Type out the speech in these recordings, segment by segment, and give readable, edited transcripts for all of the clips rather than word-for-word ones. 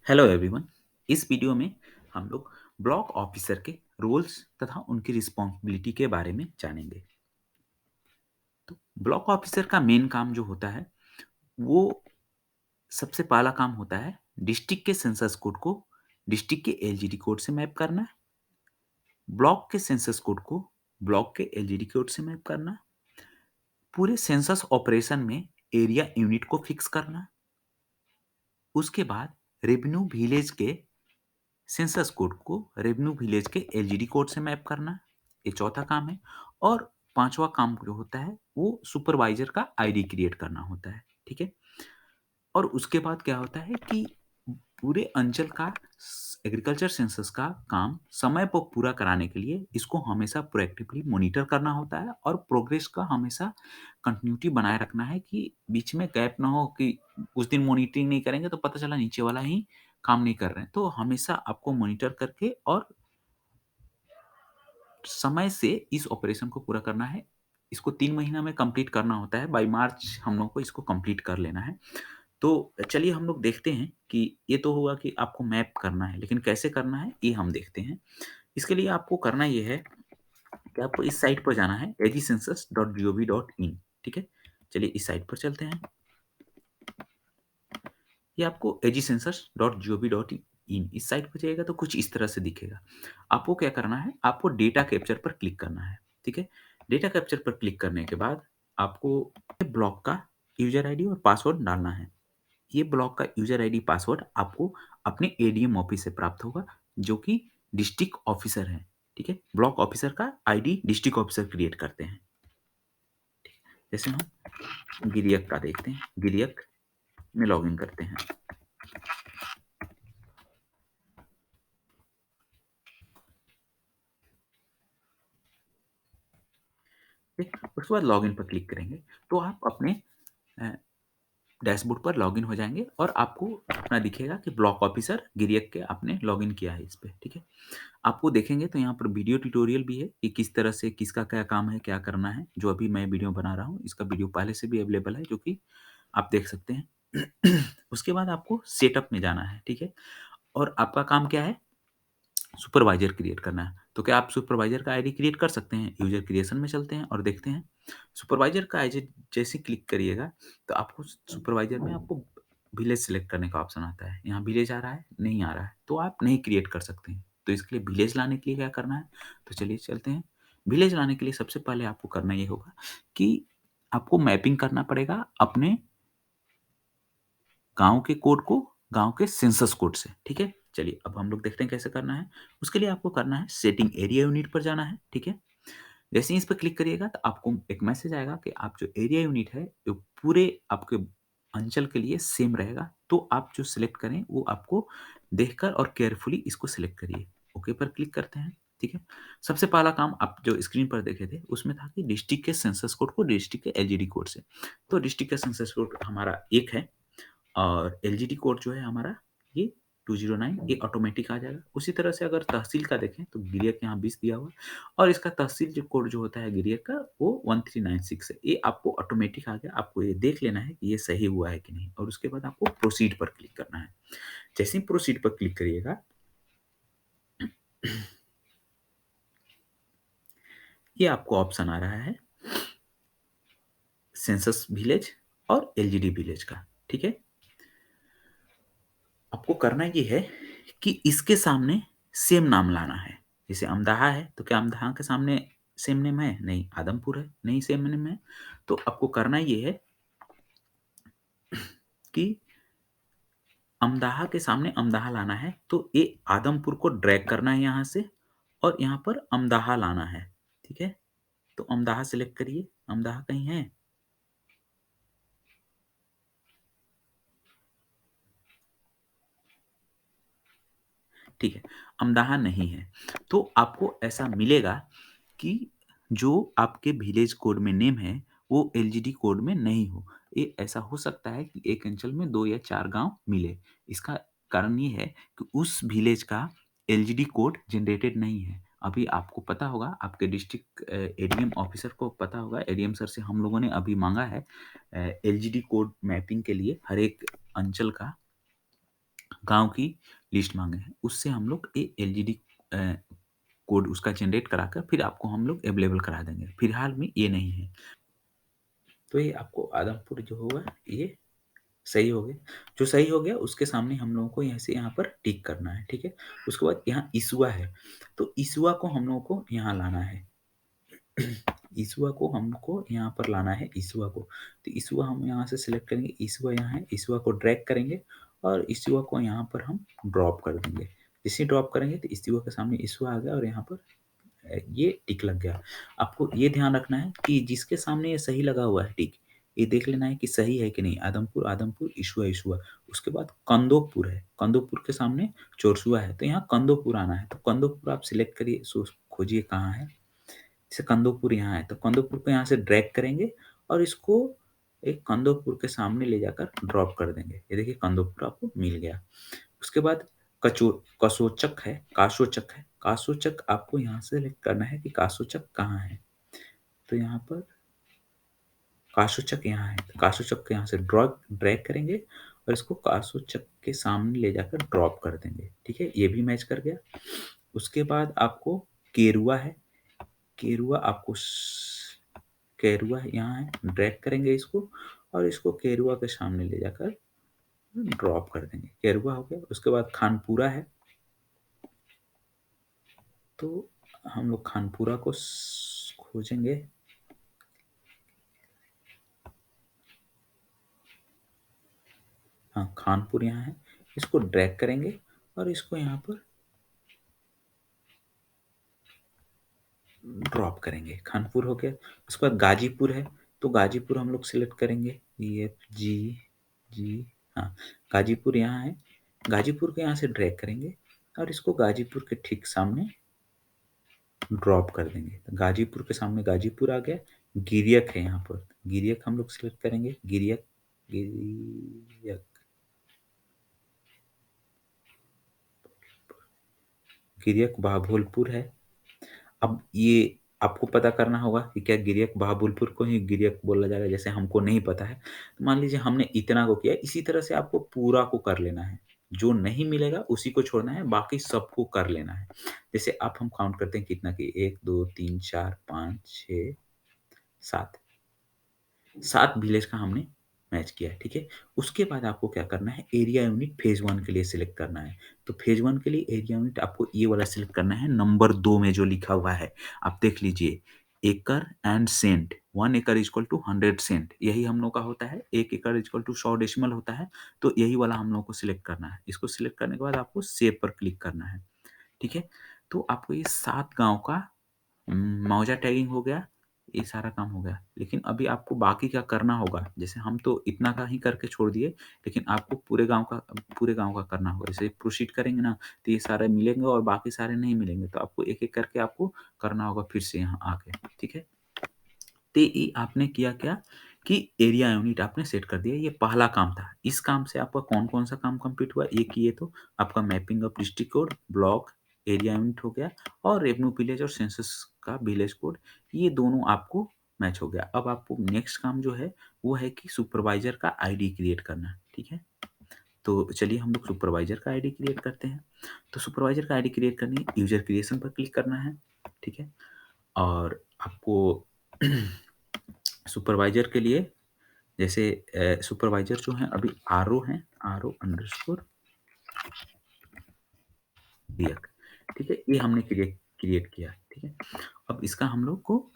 Hello everyone. इस video में हम लोग ब्लॉक ऑफिसर के रोल्स तथा उनकी रिस्पॉन्सिबिलिटी के बारे में जानेंगे। तो ब्लॉक ऑफिसर का मेन काम जो होता है वो सबसे पहला काम होता है डिस्ट्रिक्ट के सेंसस कोड को डिस्ट्रिक्ट के एलजीडी कोड से मैप करना, ब्लॉक के सेंसस कोड को ब्लॉक के एलजीडी कोड से मैप करना, पूरे सेंसस ऑपरेशन में एरिया यूनिट को फिक्स करना, उसके बाद रेवेन्यू विलेज के सेंसस कोड को रेवेन्यू विलेज के एलजीडी कोड से मैप करना, ये चौथा काम है। और पांचवा काम जो होता है वो सुपरवाइजर का आईडी क्रिएट करना होता है। ठीक है। और उसके बाद क्या होता है कि पूरे अंचल का एग्रीकल्चर सेंसस का काम समय पर पूरा कराने के लिए इसको हमेशा प्रोएक्टिवली मॉनिटर करना होता है और प्रोग्रेस का हमेशा कंटिन्यूटी बनाए रखना है कि बीच में गैप ना हो कि उस दिन मॉनिटरिंग नहीं करेंगे तो पता चला नीचे वाला ही काम नहीं कर रहे हैं। तो हमेशा आपको मॉनिटर करके और समय से इस ऑपरेशन को पूरा करना है। इसको 3 महीना में कंप्लीट करना होता है। बाय मार्च हम लोग को इसको कंप्लीट कर लेना है। तो चलिए हम लोग देखते हैं कि ये तो हुआ कि आपको मैप करना है, लेकिन कैसे करना है ये हम देखते हैं। इसके लिए आपको करना ये है कि आपको इस साइट पर जाना है agicensus.gov.in। ठीक है? चलिए इस साइट पर चलते हैं। ये आपको agicensus.gov.in इस साइट पर जाइएगा तो कुछ इस तरह से दिखेगा। आपको क्या करना है, आपको डेटा कैप्चर पर क्लिक करना है। ठीक है? डेटा कैप्चर पर क्लिक करने के बाद आपको ब्लॉक का यूज़र आईडी और पासवर्ड डालना है। ये ब्लॉक का यूज़र आईडी पासवर्ड आपको अपने एडीएम ऑफिस से प्राप्त होगा, जो कि डिस्ट्रिक्ट ऑफिसर हैं। ठीक है? ब्लॉक ऑफिसर का आईडी डिस्ट्रिक्ट ऑफिसर क्रिएट करते हैं। जैसे हम गिरियक का देखते हैं, गिरियक में लॉगिन करते हैं। ठीक, उसके बाद लॉगिन पर क्लिक करेंगे तो आप अपने अ, डैशबोर्ड पर लॉगिन हो जाएँगे और आपको अपना दिखेगा कि ब्लॉक ऑफिसर गिरियक के आपने लॉगिन किया है इस पे। ठीक है? आपको देखेंगे तो यहाँ पर वीडियो ट्यूटोरियल भी है कि किस तरह से किसका क्या काम है, क्या करना है। जो अभी मैं वीडियो बना रहा हूँ, इसका वीडियो पहले से भी अवेलेबल है, जो कि आप देख सकते हैं। उसके बाद आपको सेटअप में जाना है। ठीक है? और आपका काम क्या है? सुपरवाइज़र क्रिएट करना है। तो क्या आप सुपरवाइज़र का आईडी क्रिएट कर सकते हैं? यूज़र क्रिएशन में चलते हैं और देखते हैं। सुपरवाइज़र का आईडी जैसे ही क्लिक करिएगा, तो आपको सुपरवाइज़र में आपको विलेज सेलेक्ट करने का ऑप्शन आता है। यहाँ विलेज आ रहा है, नहीं आ रहा है, तो आप नहीं क्रिएट कर सकते हैं। तो इसके लिए विलेज लाने के लिए क्या करना है? तो चलिए चलते हैं। विलेज लाने के लिए सबसे पहले आपको करना ये होगा कि आपको मैपिंग करना पड़ेगा अपने गाँव के कोड को गाँव के सेंसस कोड से। ठीक है? चलिए अब हम लोग देखते हैं कैसे करना है। उसके लिए आपको करना है सेटिंग एरिया यूनिट पर जाना है। ठीक है? जैसे ही इस पे क्लिक करिएगा तो आपको एक मैसेज आएगा कि आप जो एरिया यूनिट है वो पूरे आपके अंचल के लिए सेम रहेगा। तो आप जो सिलेक्ट करें वो आपको देखकर और केयरफुली इसको सिलेक्ट करिए। ओके पर क्लिक करते हैं। ठीक है? सबसे पहला काम आप जो स्क्रीन पर देखे थे उसमें था कि डिस्ट्रिक्ट के सेंसस कोड को डिस्ट्रिक्ट के एलजीडी कोड से। तो डिस्ट्रिक्ट का सेंसस कोड हमारा 1 है और एलजीडी कोड जो है हमारा ये 209 ये ऑटोमेटिक आ जाएगा। उसी तरह से अगर तहसील का देखें तो गिरियक यहाँ 20 दिया हुआ है और इसका तहसील जो कोड जो होता है गिरियक का वो 1396 है। ये आपको ऑटोमेटिक आ गया। आपको ये देख लेना है कि ये सही हुआ है कि नहीं और उसके बाद आपको प्रोसीड पर क्लिक करना है। जैसे ही प्रोसीड पर क्लिक करिएगा ये आपको ऑप्शन आ रहा है सेंसस विलेज और एलजीडी विलेज का। ठीक है? आपको करना ये है कि इसके सामने सेम नाम लाना है। जैसे अमदाहा है, तो क्या अमदाहा के सामने सेम नेम है? नहीं। आदमपुर है, नहीं सेम नेम है। तो आपको करना ये है कि अमदाहा के सामने अमदाहा लाना है, तो ये आदमपुर को ड्रैग करना है यहाँ से और यहाँ पर अमदाहा लाना है। ठीक है? तो अमदाहा सेलेक्ट करिए, अमदाहा कहीं है? ठीक है, अमदाहा नहीं है। तो आपको ऐसा मिलेगा कि जो आपके विलेज कोड में नेम है, वो एलजीडी कोड में नहीं हो। ये ऐसा हो सकता है कि एक अंचल में 2 या 4 गाँव मिले। इसका कारण ये है कि उस विलेज का एलजीडी कोड जनरेटेड नहीं है। अभी आपको पता होगा, आपके डिस्ट्रिक्ट एडीएम ऑफिसर को पता होगा, एडीएम सर से हम लोगों ने अभी माँगा है एलजीडी कोड मैपिंग के लिए हर एक अंचल का गाँव की लिस्ट माँगे हैं, उससे हम लोग ए एलजीडी अ, कोड उसका जनरेट कराकर फिर आपको हम लोग अवेलेबल करा देंगे। फिलहाल में ये नहीं है। तो ये आपको आदमपुर जो होगा ये सही हो गया। जो सही हो गया उसके सामने हम लोगों को यहाँ से यहाँ पर टिक करना है, ठीक है? उसके बाद यहाँ इसुआ है, तो इसुआ को हम लोगों को यहाँ लाना है। इसुआ को हमको यहाँ पर लाना है इसुआ को। तो इसुआ हम यहाँ से सिलेक्ट करेंगे, इसुआ यहाँ है, इसुआ को ड्रैग करेंगे और इसुआ को यहाँ पर हम ड्रॉप कर देंगे। जैसे ही ड्रॉप करेंगे तो इसुआ के सामने इसुआ आ गया और यहाँ पर ये टिक लग गया। आपको ये ध्यान रखना है कि जिसके सामने ये सही लगा हुआ है टिक, ये देख लेना है कि सही है कि नहीं। आदमपुर, आदमपुर, इशुआ, इशुआ। उसके बाद कंदोपुर है, कंदोपुर के सामने चोरसुआ है, तो यहाँ कंदोपुर आना है। तो कंदोपुर आप सिलेक्ट करिए, खोजिए कहाँ है। जैसे कंदोपुर यहाँ है, तो कंदोपुर को यहाँ से ड्रैग करेंगे और इसको एक कंदोपुर के सामने ले जाकर ड्रॉप कर देंगे। ये देखिए कंदोपुर आपको मिल गया। उसके बाद कचो कसोचक है, कासोचक है। कासोचक आपको यहाँ से सेलेक्ट करना है कि कासोचक कहाँ है। तो यहाँ पर कासोचक यहाँ है, तो कासोचक को यहाँ से ड्रैग करेंगे और इसको कासोचक के सामने ले जाकर ड्रॉप कर देंगे। ठीक है, ये भी मैच कर गया। उसके बाद आपको केरुआ है, केरुआ आपको केरुआ यहाँ है, ड्रैग करेंगे इसको और इसको केरुआ के सामने ले जाकर ड्रॉप कर देंगे। केरुआ हो गया। उसके बाद खानपुरा है, तो हम लोग खानपुरा को खोजेंगे। हाँ, खानपुर यहाँ है, इसको ड्रैग करेंगे और इसको यहाँ पर ड्रॉप करेंगे। खानपुर हो गया। उसके बाद गाजीपुर है, तो गाजीपुर हम लोग सिलेक्ट करेंगे, जी जी। हाँ, गाजीपुर यहाँ है, गाजीपुर को यहाँ से ड्रैग करेंगे और इसको गाजीपुर के ठीक सामने ड्रॉप कर देंगे। तो गाजीपुर के सामने गाजीपुर आ गया। गिरियक है यहाँ पर, गिरियक हम लोग सिलेक्ट करेंगे, गिरियक, गिरियक, गिरियक बहावलपुर है। अब ये आपको पता करना होगा कि क्या गिरियक बहावलपुर को ही गिरियक बोला जाएगा, जैसे हमको नहीं पता है। तो मान लीजिए हमने इतना को किया, इसी तरह से आपको पूरा को कर लेना है। जो नहीं मिलेगा उसी को छोड़ना है, बाकी सबको कर लेना है। जैसे अब हम काउंट करते हैं कितना की 1 2 3 4 5 6 7, 7 विलेज का हमने मैच किया है, ठीक है? उसके बाद आपको क्या करना है, एरिया यूनिट फेज़ 1 के लिए सिलेक्ट करना है। तो फेज़ 1 के लिए एरिया यूनिट आपको ये वाला सिलेक्ट करना है, नंबर 2 में जो लिखा हुआ है। आप देख लीजिए, एकड़ एंड सेंट, 1 एकड़ इक्वल टू 100 सेंट, यही हम लोग का होता है। 1 एकड़ इक्वल टू 100 डेसिमल होता है, तो यही वाला हम लोग को सिलेक्ट करना है। इसको सिलेक्ट करने के बाद आपको सेव पर क्लिक करना है, ठीक है? तो आपको ये 7 गाँव का मौजा टैगिंग हो गया, ये सारा काम हो गया। लेकिन अभी आपको बाकी क्या करना होगा, जैसे हम तो इतना का ही करके छोड़ दिए, लेकिन आपको पूरे गाँव का करना होगा। जैसे प्रोसीड करेंगे ना, तो ये सारे मिलेंगे और बाकी सारे नहीं मिलेंगे, तो आपको एक-एक करके आपको करना होगा फिर से यहाँ आके, ठीक है? तो ये आपने किया क्या कि एरिया यूनिट आपने सेट कर दिया, ये पहला काम था। इस काम से आपका कौन-कौन सा काम कंप्लीट हुआ, एक ये तो आपका mapping of district code, block, area unit हो गया और रेवेन्यू विलेज और सेंसस का विलेज कोड, ये दोनों आपको मैच हो गया। अब आपको नेक्स्ट काम जो है, वो है कि सुपरवाइज़र का आईडी क्रिएट करना, ठीक है? तो चलिए हम लोग सुपरवाइज़र का आईडी क्रिएट करते हैं। तो सुपरवाइज़र का आईडी क्रिएट करने यूज़र क्रिएशन पर क्लिक करना है, ठीक है? और आपको सुपरवाइज़र के लिए जैसे सुपरवाइज़र जो हैं अभी आरओ हैं, आरओ अंडरस्कोर दियक, ठीक है? ये हमने क्रिएट क्रिएट किया, ठीक है? अब इसका हम लोग को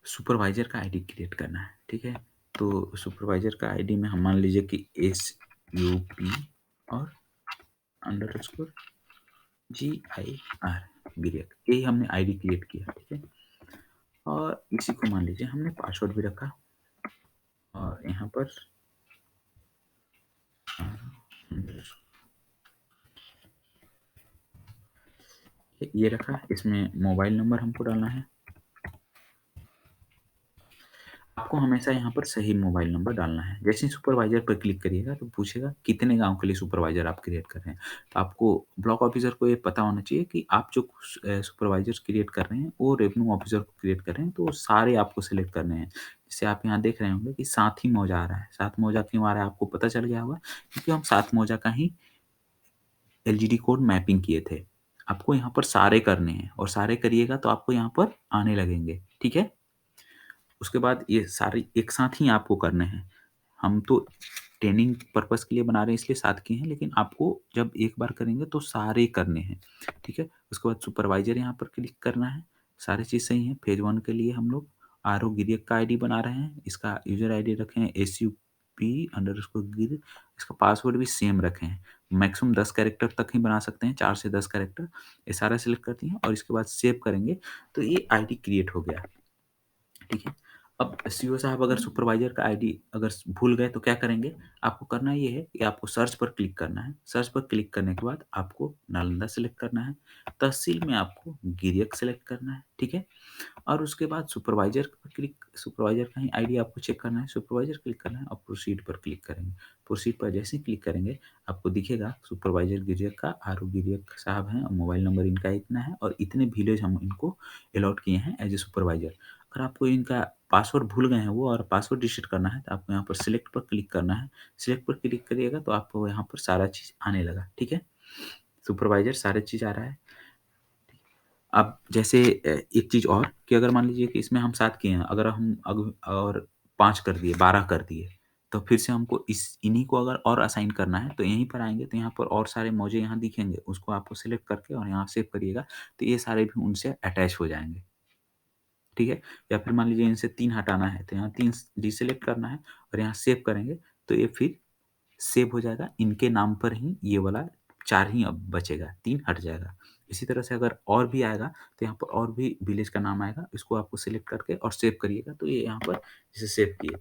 सुपरवाइज़र का आईडी क्रिएट करना है, ठीक है? तो सुपरवाइज़र का आईडी में हम मान लीजिए कि SUP और अंडरस्कोर GIR गिरियक, यही हमने आईडी क्रिएट किया, ठीक है? और इसी को मान लीजिए हमने पासवर्ड भी रखा और यहाँ पर ये रखा, इसमें मोबाइल नंबर हमको डालना है। आपको हमेशा यहाँ पर सही मोबाइल नंबर डालना है। जैसे ही सुपरवाइज़र पर क्लिक करिएगा तो पूछेगा कितने गाँव के लिए सुपरवाइज़र आप क्रिएट कर रहे हैं। तो आपको ब्लॉक ऑफिसर को ये पता होना चाहिए कि आप जो सुपरवाइज़र क्रिएट कर रहे हैं वो रेवेन्यू ऑफिसर को क्रिएट कर रहे हैं, तो वो सारे आपको सेलेक्ट करने हैं। जैसे आप यहाँ देख रहे होंगे कि साथी मौजा आ रहा है। सात मौजा क्यों आ रहा है आपको पता चल गया होगा, क्योंकि हम सात मौजा का ही एलजीडी कोड मैपिंग किए थे। आपको यहाँ पर सारे करने हैं और सारे करिएगा तो आपको यहाँ पर आने लगेंगे, ठीक है? उसके बाद ये सारे एक साथ ही आपको करने हैं। हम तो ट्रेनिंग पर्पज़ के लिए बना रहे हैं इसलिए साथ किए हैं, लेकिन आपको जब एक बार करेंगे तो सारे करने हैं, ठीक है? उसके बाद सुपरवाइज़र यहाँ पर क्लिक करना है, सारी चीज़ सही है। फेज़ 1 के लिए हम लोग आरओ गिरियक का आईडी बना रहे हैं, इसका यूज़र आईडी रखे हैं SUP_गिर, इसका पासवर्ड भी सेम रखे हैं। मैक्सिमम 10 कैरेक्टर तक ही बना सकते हैं, 4 से 10 कैरेक्टर। ये सारा सिलेक्ट करती हैं और इसके बाद सेव करेंगे, तो ये आईडी क्रिएट हो गया। ठीक है। अब सीईओ साहब अगर सुपरवाइज़र का आईडी अगर भूल गए तो क्या करेंगे? आपको करना ये है कि आपको सर्च पर क्लिक करना है। सर्च पर क्लिक करने के बाद आपको नालंदा सेलेक्ट करना है। तहसील में आपको गिरियक सेलेक्ट करना है, ठीक है? और उसके बाद सुपरवाइज़र का ही आईडी आपको चेक करना है, सुपरवाइज़र क्लिक करना है और प्रोसीड पर क्लिक करेंगे। प्रोसीड पर जैसे ही क्लिक करेंगे, आपको दिखेगा सुपरवाइज़र गिरियक का आरओ गिरियक साहब हैं और मोबाइल नंबर इनका इतना है और इतने विलेज हम इनको अलॉट किए हैं एज़ ए सुपरवाइज़र। अगर आपको इनका पासवर्ड भूल गए हैं वो और पासवर्ड रीसेट करना है, तो आपको यहाँ पर सिलेक्ट पर क्लिक करना है। सिलेक्ट पर क्लिक करिएगा तो आपको यहाँ पर सारा चीज़ आने लगा, ठीक है? सुपरवाइज़र सारे चीज़ आ रहा है। अब जैसे एक चीज़ और कि अगर मान लीजिए कि इसमें हम 7 किए हैं, अगर हम अग और 5 कर दिए, 12 कर दिए, तो फिर से हमको इन्हीं को अगर और असाइन करना है, तो यहीं पर आएँगे, तो यहाँ पर और सारे मौजे यहाँ दिखेंगे, उसको आपको सेलेक्ट करके और यहाँ सेव करिएगा, तो ये सारे भी उनसे अटैच हो जाएँगे, ठीक है? या फिर मान लीजिए इनसे 3 हटाना है, तो यहाँ 3 डीसेलेक्ट करना है और यहाँ सेव करेंगे, तो ये फिर सेव हो जाएगा, इनके नाम पर ही ये वाला 4 ही अब बचेगा, 3 हट जाएगा। इसी तरह से अगर और भी आएगा, तो यहाँ पर और भी विलेज का नाम आएगा, इसको आपको सिलेक्ट करके और सेव करिएगा, तो ये यहाँ पर जैसे सेव किए,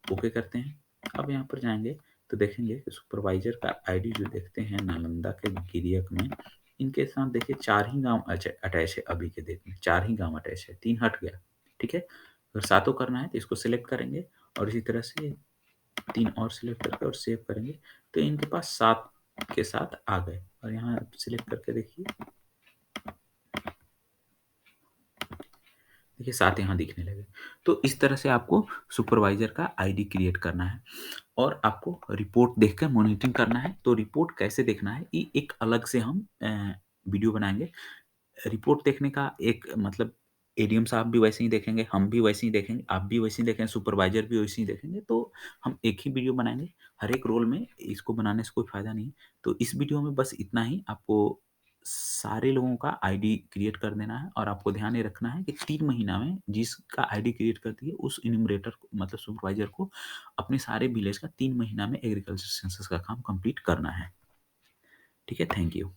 ओके करते हैं। अब यहाँ पर जाएँगे, तो देखेंगे कि सुपरवाइज़र का आईडी जो देखते हैं नालंदा के गिरियक में, इनके साथ देखिए 4 ही गाँव अटैच है अभी के डेट में, 4 ही गाँव अटैच है, 3 हट गया, ठीक है? अगर सातों करना है, तो इसको सिलेक्ट करेंगे और इसी तरह से 3 और सिलेक्ट करके और सेव करेंगे, तो इनके पास 7 के साथ आ गए और यहाँ सिलेक्ट करके देखिए 7 यहाँ दिखने लगे। तो इस तरह से आपको सुपरवाइज़र का आईडी क्रिएट करना है और आपको रिपोर्ट देखकर मॉनिटरिंग करना है। तो रिपोर्ट कैसे देखना है, ये एक अलग से हम वीडियो बनाएँगे। रिपोर्ट देखने का एक मतलब एडीएम साहब भी वैसे ही देखेंगे, हम भी वैसे ही देखेंगे, आप भी वैसे ही देखेंगे, सुपरवाइज़र भी वैसे ही देखेंगे, तो हम एक ही वीडियो बनाएँगे। हर एक रोल में इसको बनाने से कोई फ़ायदा नहीं है। तो इस वीडियो में बस इतना ही, आपको सारे लोगों का आईडी क्रिएट कर देना है और आपको ध्यान ये रखना है कि 3 महीना में जिसका आईडी क्रिएट कर दिए, उस एन्यूमरेटर को मतलब सुपरवाइज़र को अपने सारे विलेज का 3 महीना में एग्रीकल्चर सेंसस का काम कंप्लीट करना है। ठीक है? Thank you.